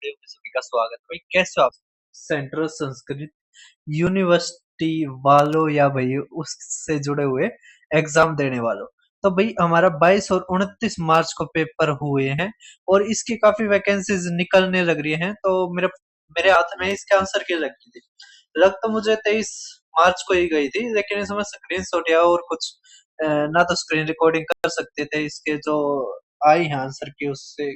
Video में सभी का स्वागत है। भाई कैसे हो आप? सेंट्रल संस्कृत यूनिवर्सिटी वालों या भाई उससे जुड़े हुए एग्जाम देने वालों, तो भाई हमारा 22 और 29 मार्च को पेपर हुए हैं और इसकी काफी वैकेंसीज निकलने लग रही हैं। तो मेरे मेरे हाथ में इसके आंसर की लग गई थी। लग तो मुझे 23 मार्च को ही गई थी, लेकिन इसमें स्क्रीन शॉट या और कुछ ना तो स्क्रीन रिकॉर्डिंग कर सकते थे इसके जो आई है आंसर की उससे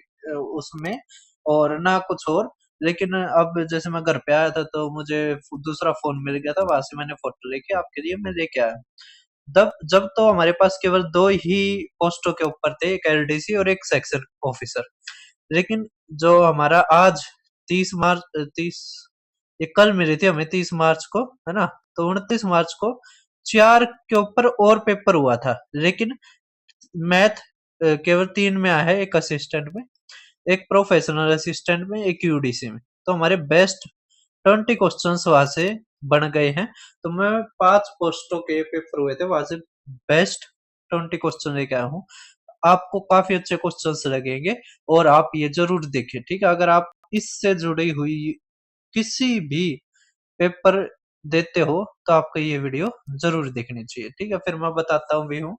उसमें, और ना कुछ और। लेकिन अब जैसे मैं घर पे आया था तो मुझे दूसरा फोन मिल गया था, वहां से मैंने फोटो लेके आपके लिए मैं लेके आया। जब जब तो हमारे पास केवल दो ही पोस्टों के ऊपर थे, एक एलडीसी और एक सेक्शन ऑफिसर। लेकिन जो हमारा आज 30 ये कल मिली थी हमें 30 मार्च को, है ना? तो 29 मार्च को 4 के ऊपर और पेपर हुआ था, लेकिन मैथ केवल 3 में आया है, एक असिस्टेंट में, एक प्रोफेशनल असिस्टेंट में, एक यूडीसी में। तो हमारे बेस्ट 20 क्वेश्चंस वहां से बन गए हैं। तो मैं 5 पोस्टों के पेपर हुए थे, वहां से बेस्ट 20 क्वेश्चन लेके आया हूँ। आपको काफी अच्छे क्वेश्चंस लगेंगे और आप ये जरूर देखिए, ठीक है? अगर आप इससे जुड़ी हुई किसी भी पेपर देते हो तो आपको ये वीडियो जरूर देखनी चाहिए, ठीक है? फिर मैं बताता हूँ भी हूँ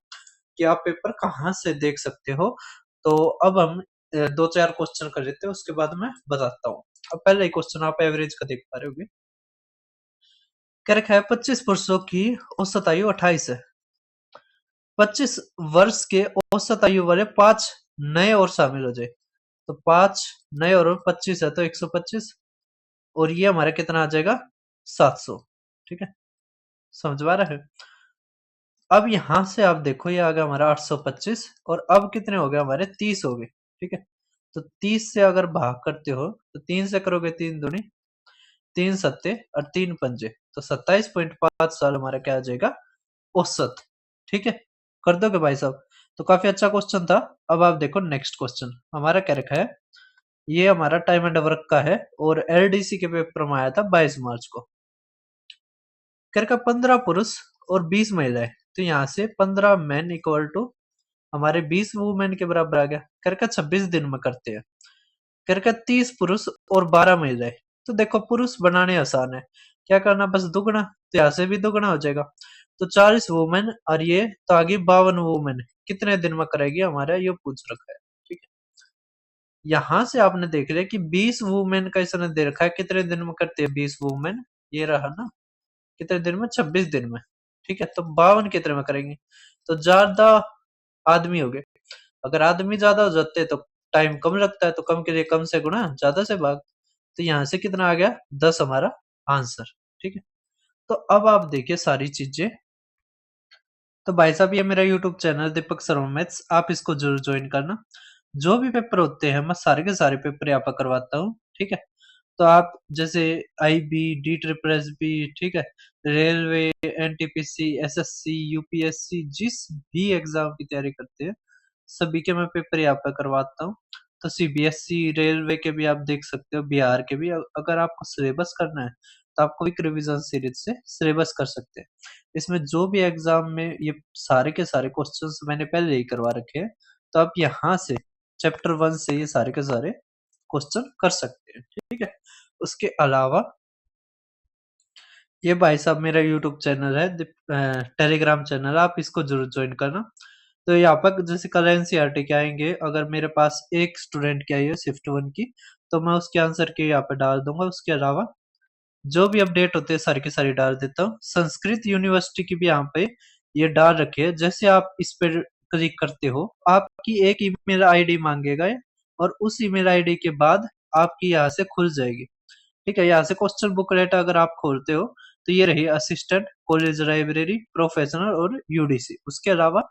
कि आप पेपर कहाँ से देख सकते हो। तो अब हम दो चार क्वेश्चन कर लेते हैं, उसके बाद मैं बताता हूँ। अब पहला ही क्वेश्चन आप एवरेज का देख पा रहे होगे। क्या रखा है? 25 पुरुषों की औसत आयु 28 है। 25 वर्ष के औसत आयु वाले 5 नए और शामिल हो जाए। तो 5 नए और 25 है तो 125, और ये हमारा कितना आ जाएगा? 700। ठीक है, समझ में आ रहा है? अब यहां से आप देखो, ये आ गया हमारा 825, और अब कितने हो गए हमारे? 30 हो गए। ठीक है, तो 30 से अगर भाग करते हो तो 3 से करोगे 3 दूनी 3 सत्ते और 3 पंजे, तो 27.5 साल हमारा क्या आ जाएगा? औसत। ठीक है, कर दोगे भाई साहब? तो काफी अच्छा क्वेश्चन था। अब आप देखो नेक्स्ट क्वेश्चन हमारा क्या रखा है। ये हमारा टाइम एंड वर्क का है और एलडीसी के पेपर में आया था 22 मार्च को। कर का 15 पुरुष और 20 महिलाएं, तो यहाँ से 15 मैन इक्वल टू हमारे 20 वुमेन के बराबर आ गया। कर का 26 दिन में करते हैं। कर का 30 पुरुष और 12 महिलाएं, तो देखो पुरुष बनाने आसान है, क्या करना? बस दुगना, तो यहाँ से भी दुगना हो जाएगा। तो 40 वुमेन और ये तो आगे 52 वुमेन कितने दिन में करेगी हमारा, ये पूछ रखा है। ठीक है, यहाँ से आपने देख लिया कि 20 वुमेन का इसने दे रखा है, कितने दिन में करते हैं 20 वुमेन? ये रहा ना, कितने दिन में? 26 दिन में। ठीक है, तो 52 कितने में करेंगे? तो ज्यादा आदमी हो गए। अगर आदमी ज्यादा हो जाते तो टाइम कम लगता है, तो कम के लिए कम से गुणा, ज्यादा से भाग। तो यहाँ से कितना आ गया? 10 हमारा आंसर। ठीक है, तो अब आप देखिए सारी चीजें। तो भाई साहब ये मेरा YouTube channel Deepak Sharma maths, आप इसको जरूर ज्वाइन करना। जो भी पेपर होते हैं मैं सारे के सारे पेपर यहाँ पर करवाता हूँ। ठीक है, तो आप जैसे IB, D triple S B, ठीक है, रेलवे, एनटीपीसी, एसएससी, यूपीएससी, जिस भी एग्जाम की तैयारी करते हैं सभी के मैं पेपर यहाँ पे करवाता हूँ। तो सीबीएसई, रेलवे के भी आप देख सकते हो, बिहार के भी। अगर आपको सिलेबस करना है तो आप क्विक रिवीजन सीरीज से सिलेबस कर सकते हैं। इसमें जो भी एग्जाम में ये सारे के सारे क्वेश्चंस मैंने पहले ही करवा रखे हैं, तो आप यहाँ से चैप्टर 1 से ये सारे के सारे क्वेश्चन कर सकते हैं। ठीक है, उसके अलावा ये भाई साहब मेरा यूट्यूब चैनल है, टेलीग्राम चैनल, आप इसको जरूर ज्वाइन करना। तो यहाँ पर जैसे कल एनसीईआरटी के आएंगे, अगर मेरे पास एक स्टूडेंट की आई है शिफ्ट 1 की, तो मैं उसके आंसर के यहाँ पे डाल दूंगा। उसके अलावा जो भी अपडेट होते हैं सारी की सारी डाल देता हूँ। संस्कृत यूनिवर्सिटी की भी यहाँ पे ये डाल रखी है। जैसे आप इस पर क्लिक करते हो आपकी एक ईमेल आईडी मांगेगा ये, और उस ईमेल आईडी के बाद आपकी यहाँ से खुल जाएगी। ठीक है, यहाँ से क्वेश्चन बुकलेट अगर आप खोलते हो तो ये रही असिस्टेंट, कॉलेज लाइब्रेरी, प्रोफेशनल और यूडीसी। उसके अलावा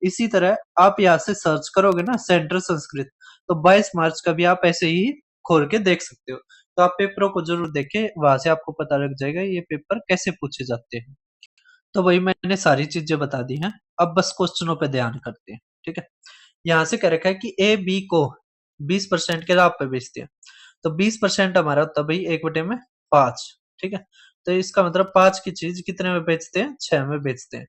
इसी तरह आप यहाँ से सर्च करोगे ना सेंट्रल संस्कृत, तो 22 मार्च का भी आप ऐसे ही खोल के देख सकते हो। तो आप पेपरों को जरूर देखें, वहां से आपको पता लग जाएगा ये पेपर कैसे पूछे जाते हैं। तो वही मैंने सारी चीजें बता दी हैं, अब बस क्वेश्चनों पे ध्यान करते हैं। ठीक है, यहाँ से कह रखा है कि ए बी को 20% के लाभ पे बेचते हैं। तो 20% हमारा होता है भाई 1/5। ठीक है, तो इसका मतलब 5 की चीज कितने में बेचते हैं? 6 में बेचते हैं।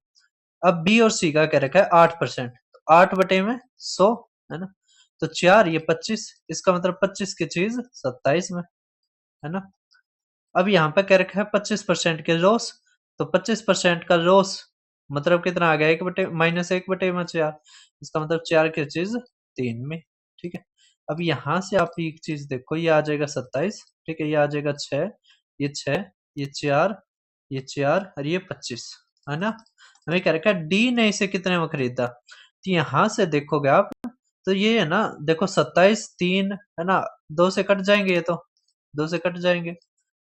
अब बी और सी का कह रखा है 8%, तो 8 बटे में 100, है ना? तो 4 ये 25, इसका मतलब 25 की चीज 27 में, है ना। अब यहाँ पे क्या रखा है 25% के लॉस, तो 25% का लॉस मतलब कितना आ गया, एक बटे माइनस एक बटे में 4, इसका मतलब 4 की चीज 3 में, ठीक है। अब यहाँ से आप एक चीज देखो, ये आ जाएगा 27, ठीक है, ये आ जाएगा 6, ये 6, ये 4, ये 4 और ये 25, है ना। हमें क्या रखा है डी ने इसे कितने में खरीदा, तो यहाँ से देखोगे आप, तो ये है ना, देखो 27 3 है ना, 2 से कट जाएंगे, ये तो 2 से कट जाएंगे,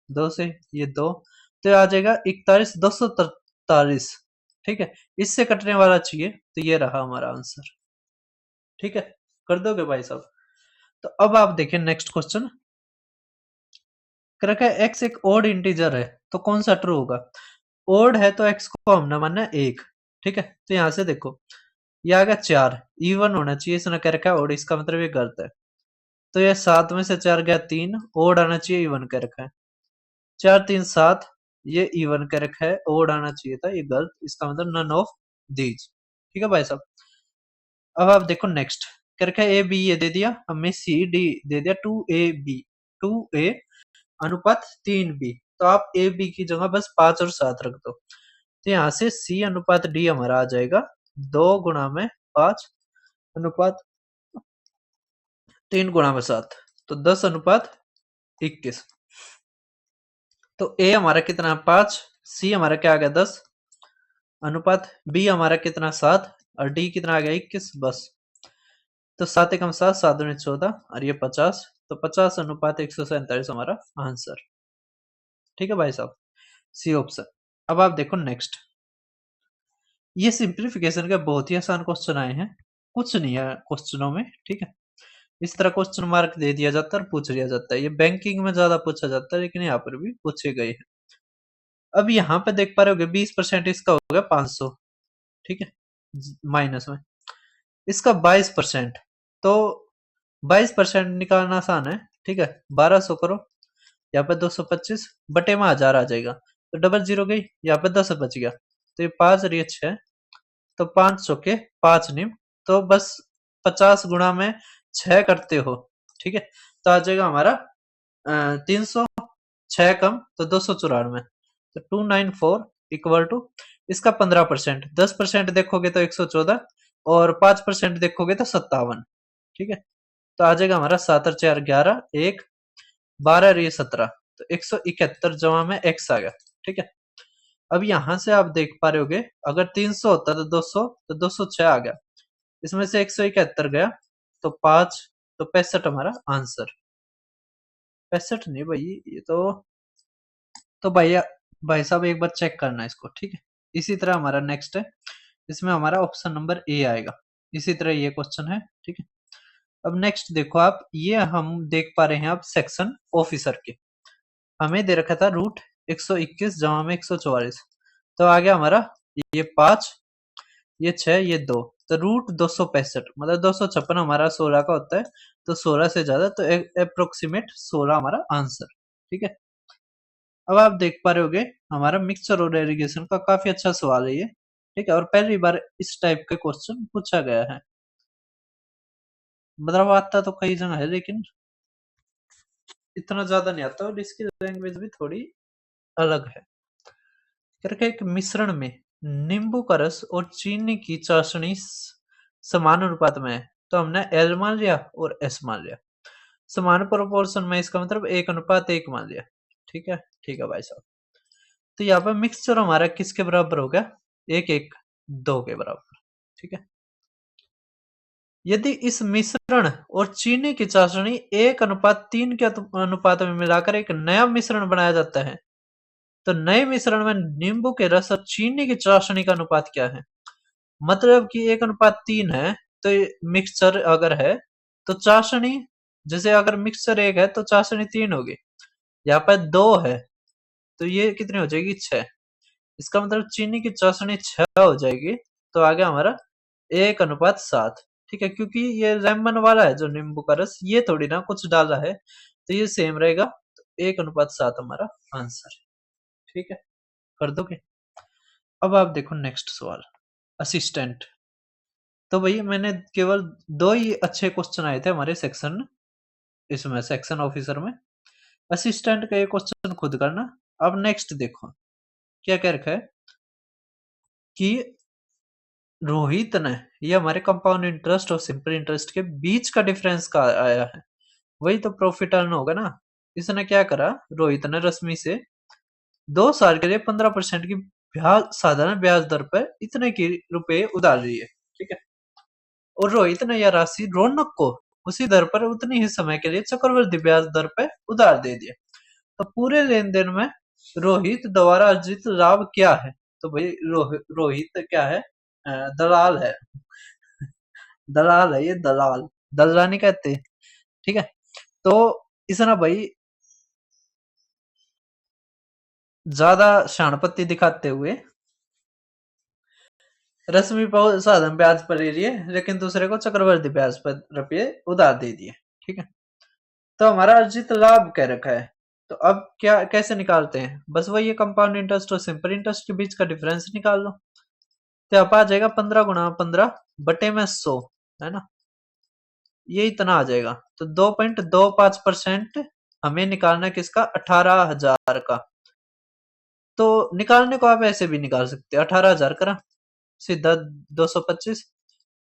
2 से ये 2, तो ये आ जाएगा 41 243, ठीक है, इससे कटने वाला चाहिए, तो ये रहा हमारा आंसर, ठीक है, कर दोगे भाई साहब। तो अब आप देखिए नेक्स्ट क्वेश्चन, रखा है एक्स एक ओड इंटीजर है, तो कौन सा ट्रू होगा, ओड है तो एक्स को हमने मानना है एक, ठीक है, तो यहां से देखो ये आ गया 4, इवन होना चाहिए, इसने क्या रखा है ओड, इसका मतलब ये गलत है, तो ये 7 में से 4 गया 3, ओड आना चाहिए, इवन का रखा है, 4 3 7, ये इवन का रखा है, ओड आना चाहिए था, ये गलत, इसका मतलब नन ऑफ दीज, ठीक है भाई साहब। अब आप देखो नेक्स्ट, क्या रखा है ए बी ये दे दिया, हमें सी डी दे दिया, 2 a b, 2a अनुपात 3b, तो आप ए बी की जगह बस 5 और 7 रख दो, तो यहाँ से सी अनुपात डी हमारा आ जाएगा 2 गुणा में 5 अनुपात 3 गुणा में 7, तो 10 अनुपात 21, तो ए हमारा कितना 5, सी हमारा क्या आ गया 10 अनुपात, बी हमारा कितना 7 और डी कितना आ गया 21, बस, तो 7 एकम 7, 7 दूनी 14 और ये 50, तो 50 अनुपात 147 हमारा आंसर, ठीक है भाई साहब, सी ऑप्शन। अब आप देखो नेक्स्ट, ये सिंप्लीफिकेशन के बहुत ही आसान क्वेश्चन आए हैं, कुछ नहीं है क्वेश्चनों में, ठीक है, इस तरह क्वेश्चन मार्क दे दिया जाता है और पूछ लिया जाता है, ये बैंकिंग में ज्यादा पूछा जाता है, लेकिन यहाँ पर भी पूछे गए हैं। अब यहाँ पे देख पा रहे हो 20% इसका हो गया 500, ठीक है, माइनस में इसका 22%, तो 22% निकालना आसान है, ठीक है, 1200 करो, यहाँ पे 225 बटे में 1000 आ जाएगा, तो डबल जीरो गई, यहाँ पे 10 बच गया, तो ये 5 और ये 6, तो 500 के 5 निम, तो बस 50 गुणा में 6 करते हो, ठीक है, तो आ जाएगा हमारा 300, 6 कम तो 294, तो 294 इक्वल टू इसका 15%, 10% देखोगे तो 114 और 5% देखोगे तो 57, ठीक है, तो आ जाएगा हमारा 7 और 4 11, 1 12 और ये 17, तो 171 जमा में x आ गया, ठीक है। अब यहां से आप देख पा रहे होगे, अगर 300 होता तो 200, तो 206 आ गया, इसमें से 171 गया, तो 5, तो 65 हमारा आंसर, 65 नहीं भाई, ये तो भैया भाई साहब एक बार चेक करना इसको, ठीक है। इसी तरह हमारा नेक्स्ट है, इसमें हमारा ऑप्शन नंबर ए आएगा, इसी तरह ये क्वेश्चन है, ठीक है। अब नेक्स्ट देखो आप, ये हम देख पा रहे हैं आप सेक्शन ऑफिसर के, हमें दे रखा था रूट 121 जमा में 144, तो आ गया हमारा ये 5, ये 6, ये 2, तो रूट 265 मतलब 256 हमारा 16 का होता है, तो 16 से ज्यादा, तो अप्रोक्सीमेट 16 हमारा आंसर, ठीक है। अब आप देख पा रहे होगे, हमारा मिक्सचर और एरीगेशन का काफी अच्छा सवाल है ये, ठीक है, और पहली बार इस टाइप के क्वेश्चन पूछा गया है, मतलब आता तो कई जगह है, लेकिन इतना ज्यादा नहीं आता, और इसकी लैंग्वेज भी थोड़ी अलग है, करके एक मिश्रण में नींबू का रस और चीनी की चाशनी समान अनुपात में है, तो हमने एल मान लिया और एस मान लिया, समान प्रोपोर्शन में, इसका मतलब 1:1 मान लिया, ठीक है, ठीक है भाई साहब। तो यहाँ पे मिक्सचर हमारा किसके बराबर हो गया, 1:2 के बराबर, ठीक है। यदि इस मिश्रण और चीनी की चाशनी 1:3 के अनुपात में मिलाकर एक नया मिश्रण बनाया जाता है, तो नए मिश्रण में नींबू के रस और चीनी की चाशनी का अनुपात क्या है, मतलब कि 1:3 है, तो मिक्सचर अगर है तो चाशनी, जैसे अगर मिक्सचर 1 है तो चाशनी 3 होगी, यहाँ पर 2 है तो ये कितनी हो जाएगी 6, इसका मतलब चीनी की चाशनी 6 हो जाएगी, तो आ गया हमारा 1:7, ठीक है, क्योंकि ये लेमन वाला है जो नींबू का रस, ये थोड़ी ना कुछ डाला है, तो ये सेम रहेगा, तो 1:7 हमारा आंसर, ठीक है, कर दोगे। अब आप देखो नेक्स्ट सवाल, असिस्टेंट, तो भाई मैंने केवल 2 ही अच्छे क्वेश्चन आए थे हमारे सेक्शन, इसमें सेक्शन ऑफिसर में। असिस्टेंट का ये क्वेश्चन खुद करना। अब नेक्स्ट देखो क्या कह रखा है कि रोहित ने, ये हमारे कंपाउंड इंटरेस्ट और सिंपल इंटरेस्ट के बीच का डिफरेंस का आया है, वही तो प्रॉफिट अर्न होगा ना। इसने क्या करा, रोहित ने रश्मि से 2 साल के लिए 15% की ब्याज, साधारण ब्याज दर पर इतने की रुपए उधार ली है, ठीक है। और रोहित ने यह राशि रौनक को उसी दर पर उतनी ही समय के लिए चक्रवृद्धि ब्याज दर पर उधार दे दिया। तो पूरे लेन देन में रोहित द्वारा अर्जित लाभ क्या है? तो भाई रोहित क्या है? दलाल है। दलाल है ये, दलाल। दल्ला नहीं कहते, ठीक है। तो इस ना भाई ज्यादा शानपत्ती दिखाते हुए रश्मि पर साधारण ब्याज पर ले लिए, लेकिन दूसरे को चक्रवर्ती ब्याज पर रुपये उधार दे दिए, ठीक है। तो हमारा अर्जित लाभ कह रखा है। तो अब क्या कैसे निकालते हैं? बस वही कंपाउंड इंटरेस्ट और सिंपल इंटरेस्ट के बीच का डिफरेंस निकाल लो। तो आप आ जाएगा 15 × 15 बटे में 100, है ना। ये इतना आ जाएगा। तो 2.25% हमें निकालना है किसका? 18,000 का। तो निकालने को आप ऐसे भी निकाल सकते हैं, 18,000 करा सीधा 225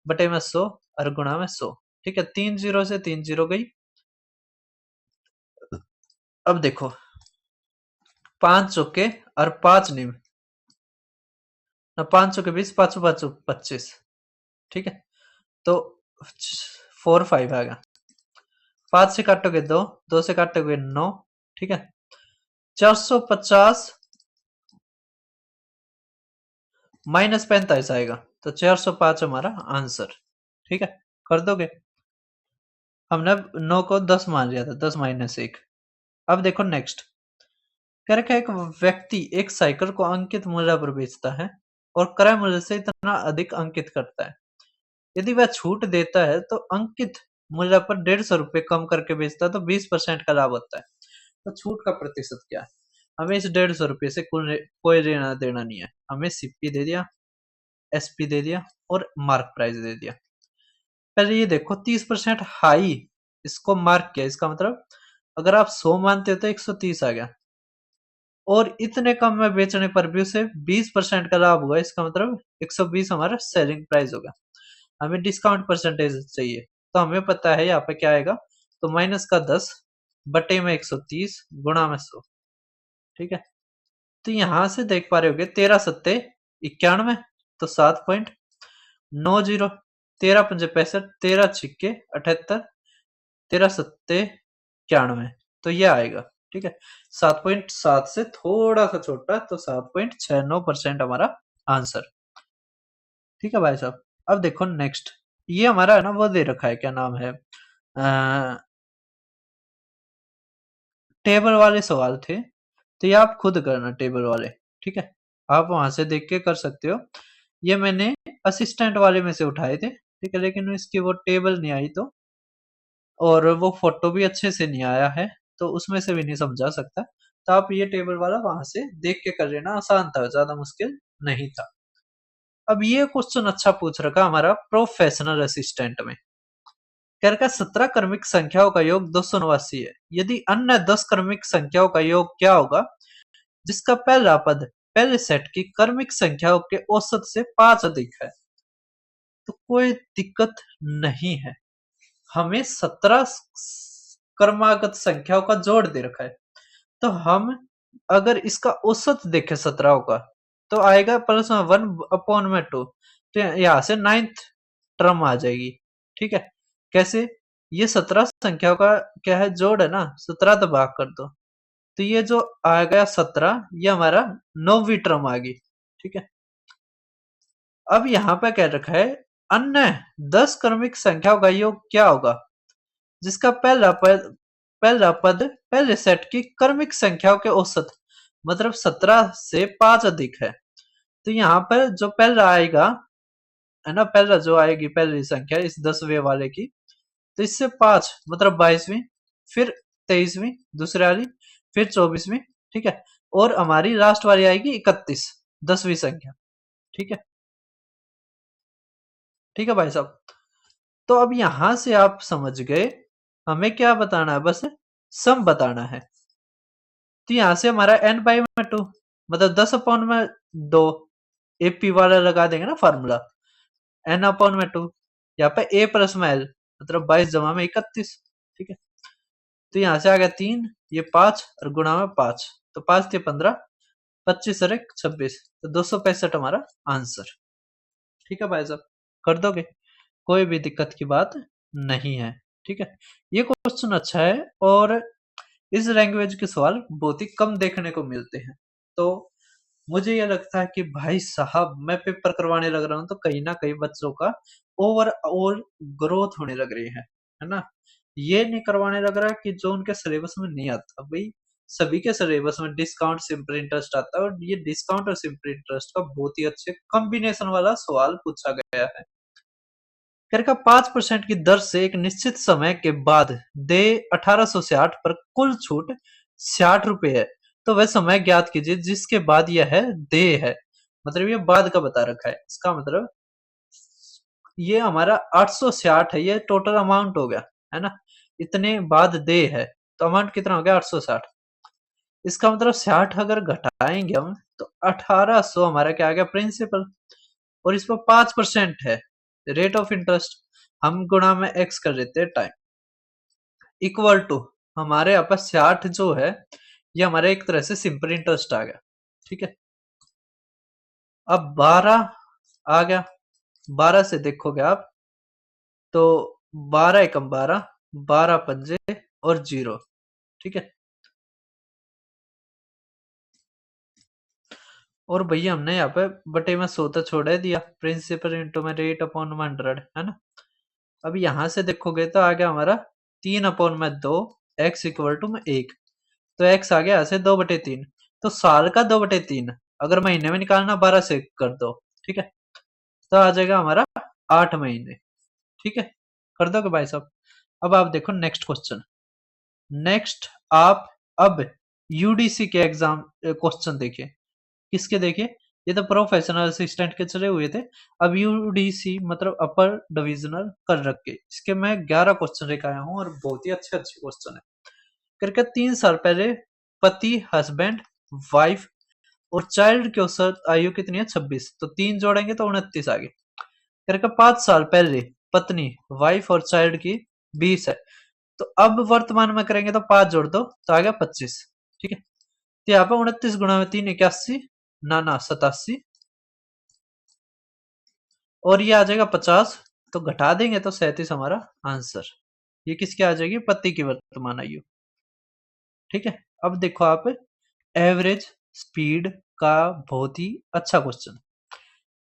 बटे में 100 और गुणा में 100, ठीक है। 3 जीरो से 3 जीरो गई। अब देखो 5 चौके और 5 निम, 5 चौके 20, 5 5 25, ठीक है। तो 4 5 आ गया। 5 से काटोगे 2, 2 से काटोगे 9, ठीक है। 450 -45 आएगा। तो 405 हमारा आंसर, ठीक है। कर दोगे? हमने 9 को 10 मान लिया था, 10 - 1। अब देखो नेक्स्ट कह रखा है, एक व्यक्ति एक साइकिल को अंकित मूल्य पर बेचता है और क्रय मूल्य से इतना अधिक अंकित करता है। यदि वह छूट देता है तो अंकित मूल्य पर 150 रुपए कम करके बेचता है तो 20% का लाभ होता है। तो छूट का प्रतिशत क्या है? हमें इस 150 रुपए से कोई लेना देना नहीं है। हमें सीपी दे दिया, एसपी दे दिया और मार्क प्राइस दे दिया। पहले ये देखो 30% हाई, इसको मार्क किया, इसका मतलब अगर आप 100 मानते हो तो 130 आ गया, और इतने कम में बेचने पर भी उसे 20% का लाभ हुआ, इसका मतलब 120 हमारा सेलिंग प्राइस होगा। हमें डिस्काउंट परसेंटेज चाहिए, तो हमें पता है यहाँ पे क्या आएगा। तो -10 बटे में 130 गुणा में 100, ठीक है। तो यहां से देख पा रहे होगे 13×7=91, तो 7.90, 13×5 = 65, 13×6 = 78, 13×7 = 91, तो ये आएगा, ठीक है। 7.7 से थोड़ा सा छोटा, तो 7.69% हमारा आंसर, ठीक है भाई साहब। अब देखो नेक्स्ट, ये हमारा है ना वो दे रखा है, क्या नाम है, टेबल वाले सवाल थे। तो ये आप खुद करना टेबल वाले, ठीक है। आप वहां से देख के कर सकते हो। ये मैंने असिस्टेंट वाले में से उठाए थे, ठीक है, लेकिन इसकी वो टेबल नहीं आई, तो और वो फोटो भी अच्छे से नहीं आया है, तो उसमें से भी नहीं समझा सकता। तो आप ये टेबल वाला वहां से देख के कर लेना, आसान था, ज्यादा मुश्किल नहीं था। अब ये क्वेश्चन अच्छा पूछ रखा हमारा प्रोफेशनल असिस्टेंट में। कह रखा 17 क्रमिक संख्याओं का योग 289 है, यदि अन्य 10 क्रमिक संख्याओं का योग क्या होगा जिसका पहला पद पहले सेट की क्रमिक संख्याओं के औसत से 5 अधिक है? तो कोई दिक्कत नहीं है, हमें 17 क्रमागत संख्याओं का जोड़ दे रखा है। तो हम अगर इसका औसत देखें 17 का, तो आएगा +1/2, तो यहाँ से 9th टर्म आ जाएगी, ठीक है। कैसे? ये 17 संख्याओं का क्या है, जोड़ है ना, 17 तो भाग कर दो, तो ये जो आ गया 17, ये हमारा 9वीं टर्म आ गई, ठीक है। अब यहाँ पे कह रखा है अन्य 10 क्रमिक संख्याओं का योग क्या होगा जिसका पहला पद पहले सेट की क्रमिक संख्याओं के औसत, मतलब 17 से 5 अधिक है। तो यहाँ पर जो पहला आएगा, है ना, पहला जो आएगी पहली संख्या इस 10वें वाले की, तो इससे 5 मतलब 22वीं, फिर 23वीं दूसरे वाली, फिर 24वीं, ठीक है। और हमारी लास्ट वाली आएगी 31, 10वीं संख्या, ठीक है। ठीक है भाई साहब। तो अब यहां से आप समझ गए हमें क्या बताना है, बस सम बताना है। तो यहां से हमारा n पाई में 2 मतलब 10 अपॉन में 2 एपी वाला लगा देंगे ना फॉर्मूला, n अपॉन में 2 यहाँ पे a प्लस में l मतलब 22 जमा में 31। ठीक है, तो यहां से आ गया 3, ये 5 और गुणा में 5, तो 5 थे 15, 25 और 1 26, तो 265 हमारा आंसर। ठीक है भाई साहब, कर दोगे, कोई भी दिक्कत की बात नहीं है। ठीक है, ये क्वेश्चन अच्छा है और इस लैंग्वेज के सवाल बहुत ही कम देखने को मिलते हैं। तो मुझे ये लगता है कि भाई साहब मैं पेपर करवाने लग रहा हूँ तो कहीं ना कहीं बच्चों का ओवरऑल ग्रोथ होने लग रही है ना। ये नहीं करवाने लग रहा कि जो उनके सिलेबस में नहीं आता। भाई सभी के सिलेबस में डिस्काउंट सिंपल इंटरेस्ट आता है और ये डिस्काउंट और सिंपल इंटरेस्ट का बहुत ही अच्छे कॉम्बिनेशन वाला सवाल पूछा गया है। कर का 5% की दर से एक निश्चित समय के बाद दे 1860 पर कुल छूट 60 रुपए है, तो वह समय ज्ञात कीजिए जिसके बाद यह है दे है। मतलब ये बाद का बता रखा है, इसका मतलब ये हमारा 860 है, ये टोटल अमाउंट हो गया है ना। इतने बाद दे है तो अमाउंट कितना हो गया 860। इसका मतलब 60 अगर घटाएंगे हम तो 1800 हमारा क्या आ गया प्रिंसिपल, और इस पर 5% है रेट ऑफ इंटरेस्ट, हम गुणा में एक्स कर देते हैं टाइम इक्वल टू हमारे यहाँ पर 60 जो है ये हमारे एक तरह से सिंपल इंटरेस्ट आ गया। ठीक है, अब 12 आ गया, 12 से देखोगे आप तो 12 एकम 12, 12 पंजे और 0। ठीक है, और भैया हमने यहाँ पे बटे में 100 तो छोड़ ही दिया, प्रिंसिपल इंटू में रेट अपॉन 100 है ना। अब यहां से देखोगे तो आ गया हमारा 3 अपॉन में 2 एक्स इक्वल टू में 1, तो एक्स आ गया यहाँ से 2/3, तो साल का 2/3 अगर महीने में निकालना 12 से कर दो। ठीक है, तो आ जाएगा हमारा 8 महीने। ठीक है, कर दोगे भाई साहब। अब आप देखो नेक्स्ट क्वेश्चन। नेक्स्ट आप अब यूडीसी के एग्जाम क्वेश्चन देखिए, किसके देखिए, ये तो प्रोफेशनल असिस्टेंट के चले हुए थे। अब यूडीसी मतलब अपर डिविजनल कर रखे, इसके मैं 11 क्वेश्चन लेकर आया हूँ और बहुत ही अच्छे अच्छे क्वेश्चन है। करके 3 साल पहले पति हस्बैंड वाइफ और चाइल्ड की औसत आयु कितनी है 26, तो 3 जोड़ेंगे तो 29 आ गई। करके 5 साल पहले पत्नी वाइफ और चाइल्ड की 20 है, तो अब वर्तमान में करेंगे तो 5 जोड़ दो तो आ गया 25। ठीक है, तो यहाँ पे 29 गुणा में 3 81, ना 87, और ये आ जाएगा 50, तो घटा देंगे तो 37 हमारा आंसर। ये किसकी आ जाएगी, पति की वर्तमान आयु। ठीक है, अब देखो आप एवरेज स्पीड का बहुत ही अच्छा क्वेश्चन।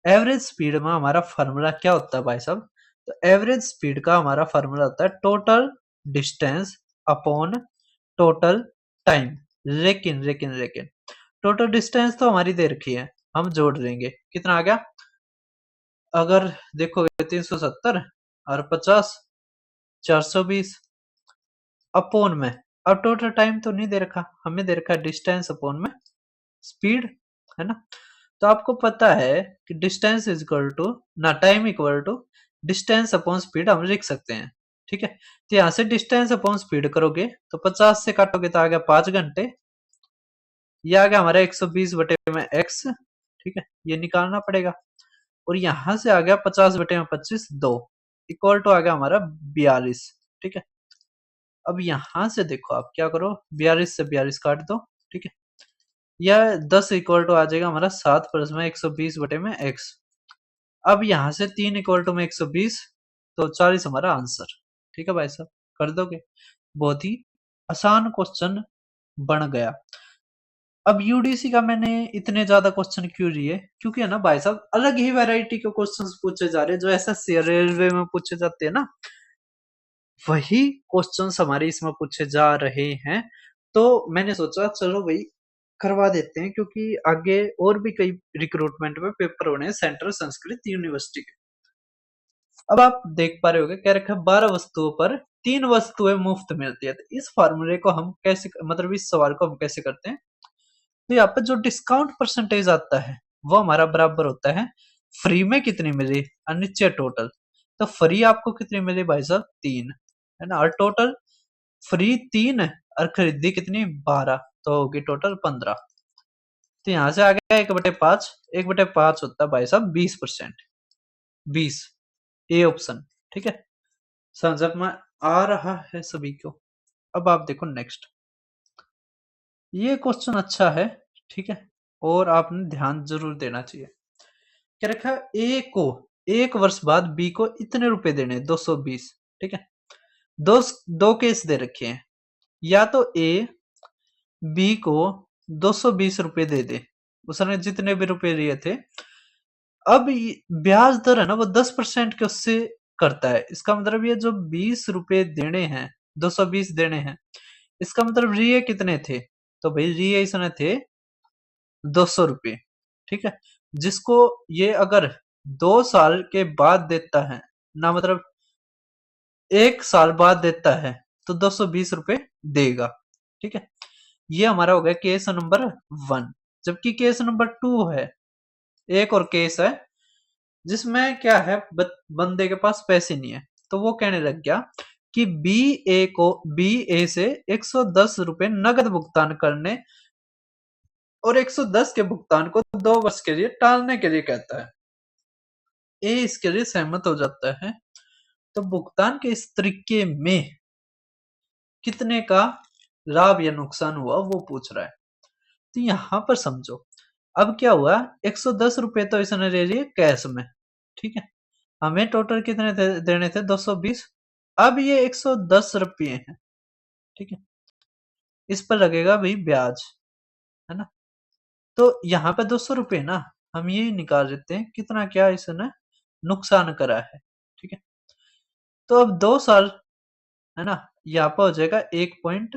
एवरेज स्पीड में हमारा फॉर्मूला क्या होता है भाई साहब, तो एवरेज स्पीड का हमारा फॉर्मूला होता है total distance upon total time. लेकिन टोटल डिस्टेंस तो हमारी दे रखी है, हम जोड़ देंगे कितना आ गया, अगर देखोगे 370 और 50 420 अपोन में, अब टोटल टाइम तो नहीं दे रखा, हमें दे रखा है डिस्टेंस अपोन में स्पीड, है ना। तो आपको पता है कि डिस्टेंस इज इक्वल टू ना time equal to distance upon speed हम लिख सकते हैं। ठीक है, तो यहां से डिस्टेंस अपॉन स्पीड करोगे तो 50 से काटोगे तो आ गया 5 घंटे, ये आ गया हमारा 120 बटे में एक्स। ठीक है, ये निकालना पड़ेगा, और यहां से आ गया 50 बटे में 25 2 इक्वल टू आ गया हमारा 42। ठीक है, अब यहां से देखो आप क्या करो, 42 से 42 काट दो। ठीक है, यह 10 इक्वल टू आ जाएगा हमारा 7 प्लस में 120 बटे में एक्स। अब यहां से 3 इक्वल टू में 120, तो 40 हमारा आंसर। ठीक है भाई साहब, कर दोगे, बहुत ही आसान क्वेश्चन बन गया। अब यूडीसी का मैंने इतने ज्यादा क्वेश्चन क्यों लिए, क्योंकि है ना भाई साहब अलग ही वैरायटी के क्वेश्चंस पूछे जा रहे हैं, जो एसएससी रेलवे में पूछे जाते हैं ना, वही क्वेश्चंस हमारे इसमें पूछे जा रहे हैं। तो मैंने सोचा चलो भाई करवा देते हैं, क्योंकि आगे और भी कई रिक्रूटमेंट में पेपर होने हैं सेंट्रल संस्कृत यूनिवर्सिटी के। अब आप देख पा रहे होगे क्या रखा है, 12 वस्तुओं पर 3 वस्तुएं मुफ्त मिलती है। तो इस फॉर्मूले को हम कैसे, मतलब इस सवाल को हम कैसे करते हैं, तो यहाँ पे जो डिस्काउंट परसेंटेज आता है वो हमारा बराबर होता है फ्री में कितनी मिली और नीचे टोटल। तो फ्री आपको कितनी मिली भाई साहब? 3, है ना। और टोटल फ्री 3 है और खरीदी कितनी? 12, तो होगी टोटल 15। तो यहाँ से आ गया 1/5। 1/5 होता है भाई साहब 20%। 20, ए ऑप्शन। ठीक है, समझ में आ रहा है सभी को? अब आप देखो नेक्स्ट, ये क्वेश्चन अच्छा है, ठीक है, और आपने ध्यान जरूर देना चाहिए। क्या रखा है? ए को 1 वर्ष बाद बी को इतने रुपए देने, 220। ठीक है, दो दो केस दे रखे हैं, या तो ए बी को 220 रुपए दे दे, उसने जितने भी रुपए लिए थे। अब ब्याज दर है ना वो 10% के उससे करता है। इसका मतलब ये जो 20 रुपए देने हैं, 220 देने हैं, इसका मतलब रिए कितने थे? तो भाई रिए इसने थे 200 रुपए। ठीक है, जिसको ये अगर 2 साल के बाद देता है ना, मतलब 1 साल बाद देता है, तो 220 रुपए देगा। ठीक है, ये हमारा हो गया केस नंबर 1। जबकि केस नंबर 2 है, एक और केस है जिसमें क्या है, बंदे के पास पैसे नहीं है, तो वो कहने लग गया कि बी ए से 110 रुपए नगद भुगतान करने और 110 के भुगतान को 2 वर्ष के लिए टालने के लिए कहता है। ए इसके लिए सहमत हो जाता है। तो भुगतान के इस तरीके में कितने का लाभ या नुकसान हुआ वो पूछ रहा है। तो यहां पर समझो, अब क्या हुआ, 110 रुपए तो इसने ले लिए कैश में। ठीक है, हमें टोटल कितने देने थे? 220। अब ये 110 रुपये हैं। ठीक है, इस पर लगेगा भाई ब्याज, है ना। तो यहाँ पे 200 रुपये ना, हम ये निकाल देते हैं कितना क्या इसने नुकसान करा है। ठीक है, तो अब 2 साल, है ना, यहाँ पर हो जाएगा 1 पॉइंट,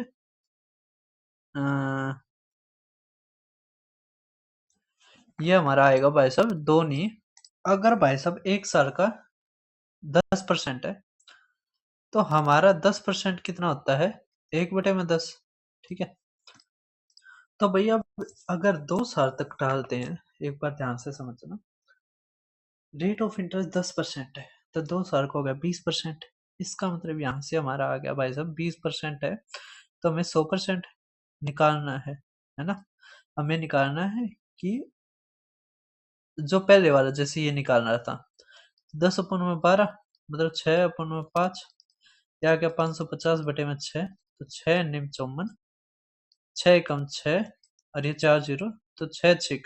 ये हमारा आएगा भाई साहब 2 नहीं। अगर भाई साहब 1 साल का 10% है, तो हमारा 10% कितना होता है? 1/10। ठीक है, तो भैया अगर 2 साल तक टालते हैं, एक बार ध्यान से समझना, रेट ऑफ इंटरेस्ट 10% है, तो 2 साल को हो गया 20%। इसका मतलब यहाँ से हमारा आ गया भाई साहब 20% है, तो हमें 100% निकालना है ना। हमें निकालना है कि जो पहले वाला जैसे ये निकालना था, 10/12 मतलब 6/5, या क्या 550/6, तो 6×9 = 6 × 6, और ये 4 0, तो 6×6,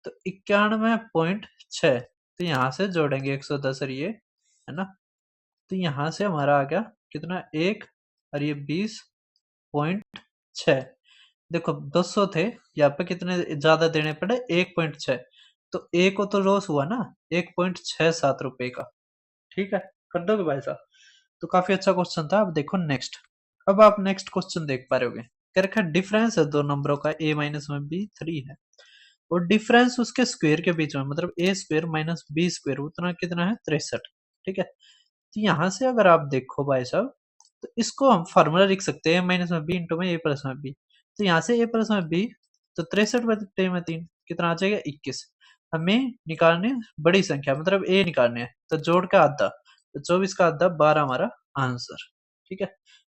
तो 91.6। तो यहाँ से जोड़ेंगे 110 और ये, है ना। तो यहाँ से हमारा आ गया कितना? 1 और ये 20.6। देखो 200 थे, यहाँ पे कितने ज्यादा देने पड़े? 1.6, तो ए को तो लॉस हुआ ना 1.67 रुपए का। ठीक है, कर दोगे भाई साहब? तो काफी अच्छा क्वेश्चन था। अब देखो नेक्स्ट, अब आप नेक्स्ट क्वेश्चन देख पा रहे होगे। क्या रखा है? डिफरेंस है दो नंबरों का, a माइनस में b 3 है, और डिफरेंस उसके स्क्वायर के बीच में, मतलब a square minus b square, उतना कितना है? 63। ठीक है, तो यहाँ से अगर आप देखो भाई साहब, तो इसको हम फार्मूला लिख सकते हैं माइनस में बी इंटू में ए प्लस में बी। तो यहाँ से ए प्लस में बी, तो 63/3 कितना आ जाएगा? 21। हमें निकालने बड़ी संख्या, मतलब ए निकालने हैं, तो जोड़ का आधा, तो 24 का आधा 12 हमारा आंसर। ठीक है,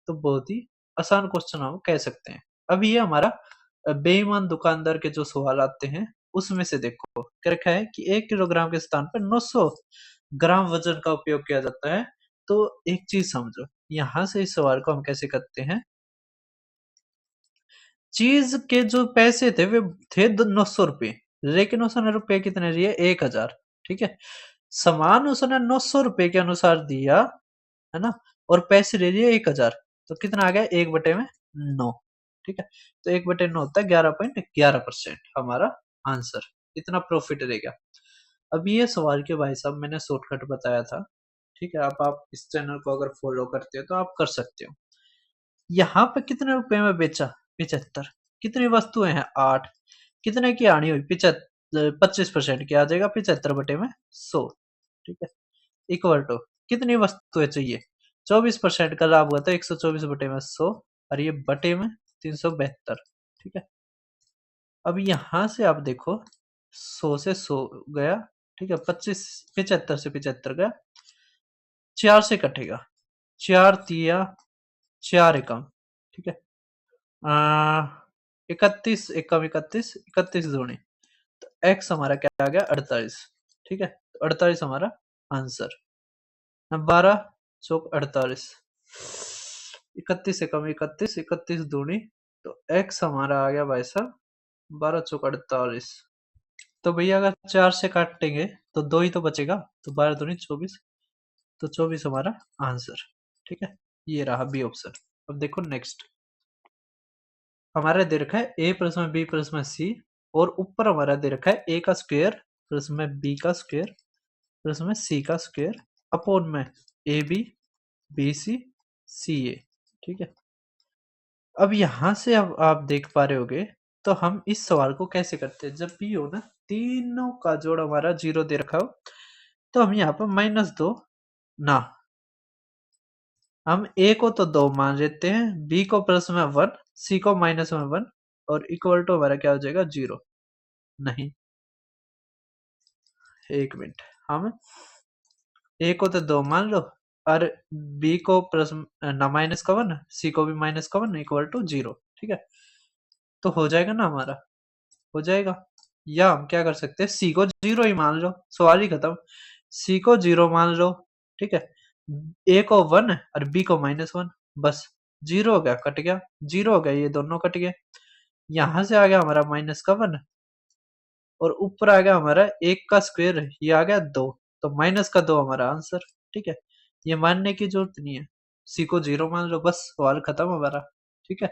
तो बहुत ही आसान क्वेश्चन हम कह सकते हैं। अब ये हमारा बेईमान दुकानदार के जो सवाल आते हैं उसमें से देखो, क्या रखा है कि 1 किलोग्राम के स्थान पर 900 ग्राम वजन का उपयोग किया जाता है। तो एक चीज समझो, यहां से इस सवाल को हम कैसे करते हैं। चीज के जो पैसे थे वे थे 900 रुपए, लेकिन उसने रुपए कितने लिए? 1000। ठीक है, सामान उसने 900 रुपए के अनुसार दिया, है ना, और पैसे ले लिए 1000, तो कितना आ गया? 1/9। ठीक है, तो 1/9 होता है 11.11% हमारा आंसर। इतना प्रॉफिट रहेगा। अब ये सवाल के भाई साहब मैंने शॉर्टकट बताया था। ठीक है, अब आप इस चैनल को अगर फॉलो करते हो तो आप कर सकते हो। यहाँ पे कितने रुपए में बेचा? 75। कितनी वस्तुएं हैं? 8। कितने की आनी हुई? 25% की आ जाएगा 75/100। ठीक है, इक्वल टू कितनी वस्तुएं चाहिए? 24% का लाभ हुआ था 124/100, और ये बटे में 372। ठीक है, अब यहां से आप देखो, 100 से 100 गया। ठीक है, 75 से 75 गया, 4 से कटेगा, 4 तिया 4 एकम, ठीक है। 31 एकम 31, 31 दूनी, तो एक्स हमारा क्या आ गया 48, ठीक है। तो 48 हमारा आंसर। 12 चौक 48, 31 एकम 31, 31 दूनी, तो एक्स हमारा आ गया भाई साहब 12 चौक 48। तो भैया अगर 4 से काटेंगे तो 2 ही तो बचेगा, तो 12 दूनी 24, तो 24 हमारा आंसर, ठीक है। ये रहा बी ऑप्शन। अब देखो नेक्स्ट, हमारा दे रखा है ए प्लस में बी प्लस में सी, और ऊपर हमारा दे रखा है ए का स्क्वायर प्लस में बी का स्क्वायर प्लस में सी का स्क्वायर अपॉन में ए बी सी सी ए, ठीक है। अब यहाँ से अब आप देख पा रहे होगे, तो हम इस सवाल को कैसे करते हैं, जब भी हो ना तीनों का जोड़ हमारा 0 दे रखा हो, तो हम यहाँ पर -2 ना, हम ए को तो 2 मान लेते हैं, बी को प्लस में 1, सी को माइनस में 1, और इक्वल टू हमारा क्या हो जाएगा 0। नहीं, एक मिनट, हम ए को तो 2 मान लो, और बी को प्लस ना माइनस का 1, सी को भी माइनस का 1 इक्वल टू 0, ठीक है। तो हो जाएगा ना हमारा, हो जाएगा। या हम क्या कर सकते हैं, सी को 0 ही मान लो, सवाल ही खत्म। सी को 0 मान लो, ठीक है। ए को 1 और बी को -1, बस 0 हो गया, कट गया, 0 हो गया, ये दोनों कट गए। यहाँ से आ गया हमारा माइनस का 1, और ऊपर आ गया हमारा 1 का स्क्वायर, ये आ गया 2, तो माइनस का 2 हमारा आंसर, ठीक है। ये मानने की जरूरत नहीं है, सी को 0 मान लो, बस सवाल खत्म हमारा, ठीक है।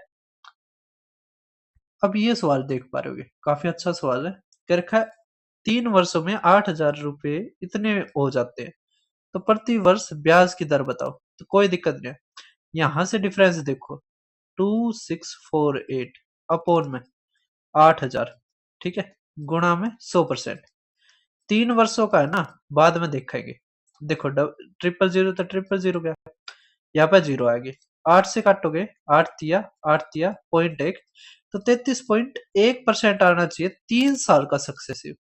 अब ये सवाल देख पा रहे होगे, काफी अच्छा सवाल है। कह रखा है 3 वर्षों में 8,000 रुपए इतने हो जाते हैं, तो प्रति वर्ष ब्याज की दर बताओ। तो कोई दिक्कत नहीं है, यहाँ से डिफरेंस देखो, 2648 अपॉन में 8,000, ठीक है, गुणा में 100%। 3 वर्षों का है ना, बाद में देखेंगे। देखो 000 तो 000 गया, यहाँ पे 0 आएगी, 8 से काटोगे, 8 तिया 0.1, तो 33.1% आना चाहिए 3 साल का सक्सेसिव,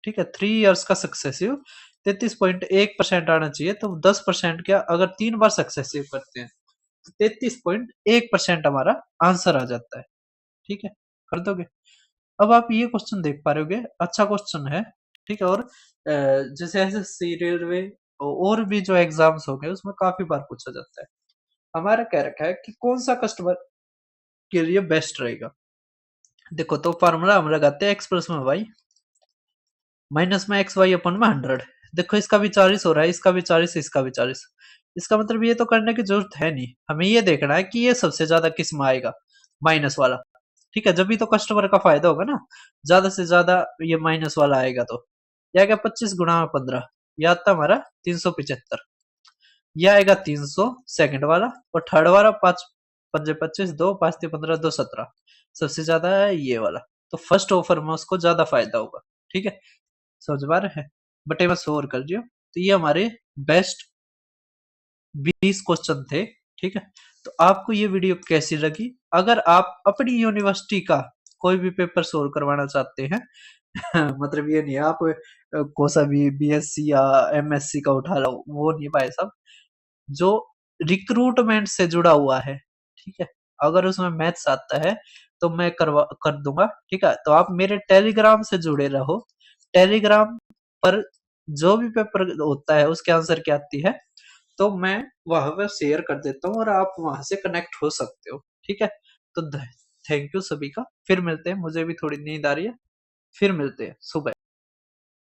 ठीक है, 3 इयर्स का सक्सेसिव 33.1% आना चाहिए। तो 10% क्या, अगर 3 बार सक्सेसिव करते हैं तो 33.1% हमारा आंसर आ जाता है, ठीक है, कर दोगे। अब आप ये क्वेश्चन देख पा रहे होगे, अच्छा क्वेश्चन है, ठीक है। और जैसे ऐसे सी रेलवे और भी जो एग्जाम्स हो गए उसमें काफी बार पूछा जाता है। हमारा कह रखा है कि कौन सा कस्टमर के लिए बेस्ट रहेगा। देखो, तो फार्मूला हम लगाते हैं एक्स प्लस में वाई माइनस में एक्स वाई अपन में 100। देखो, इसका भी 40 हो रहा है, इसका भी 40, इसका भी 40। इसका मतलब ये तो करने की जरूरत है नहीं, हमें ये देखना है कि ये सबसे ज्यादा किस में आएगा, माइनस वाला, ठीक है। जब भी तो कस्टमर का फायदा होगा ना, ज्यादा से ज्यादा ये माइनस वाला आएगा। तो ये आएगा 25 गुणा में 15, यह आता हमारा 375। यह आएगा 300 सेकंड वाला, और थर्ड वाला 5 पंजे 25, 2 5 3 15, 2 17, सबसे ज्यादा है ये वाला। तो फर्स्ट ऑफर में उसको ज्यादा फायदा होगा, ठीक है, समझ पा रहे हैं। बटे में 100 और कर दियो, तो ये हमारे बेस्ट 20 क्वेश्चन थे, ठीक है। तो आपको ये वीडियो कैसी लगी? अगर आप अपनी यूनिवर्सिटी का कोई भी पेपर सोल्व करवाना चाहते हैं मतलब ये नहीं है आप कौन सा भी बीएससी या एमएससी का उठा लो, वो नहीं भाई साहब, जो रिक्रूटमेंट से जुड़ा हुआ है, ठीक है। अगर उसमें मैथ्स आता है तो मैं कर दूंगा, ठीक है। तो आप मेरे टेलीग्राम से जुड़े रहो, टेलीग्राम पर जो भी पेपर होता है उसके आंसर क्या आती है, तो मैं वहां पर शेयर कर देता हूँ, और आप वहां से कनेक्ट हो सकते हो, ठीक है। तो थैंक यू सभी का, फिर मिलते हैं, मुझे भी थोड़ी नींद आ रही है, फिर मिलते हैं सुबह।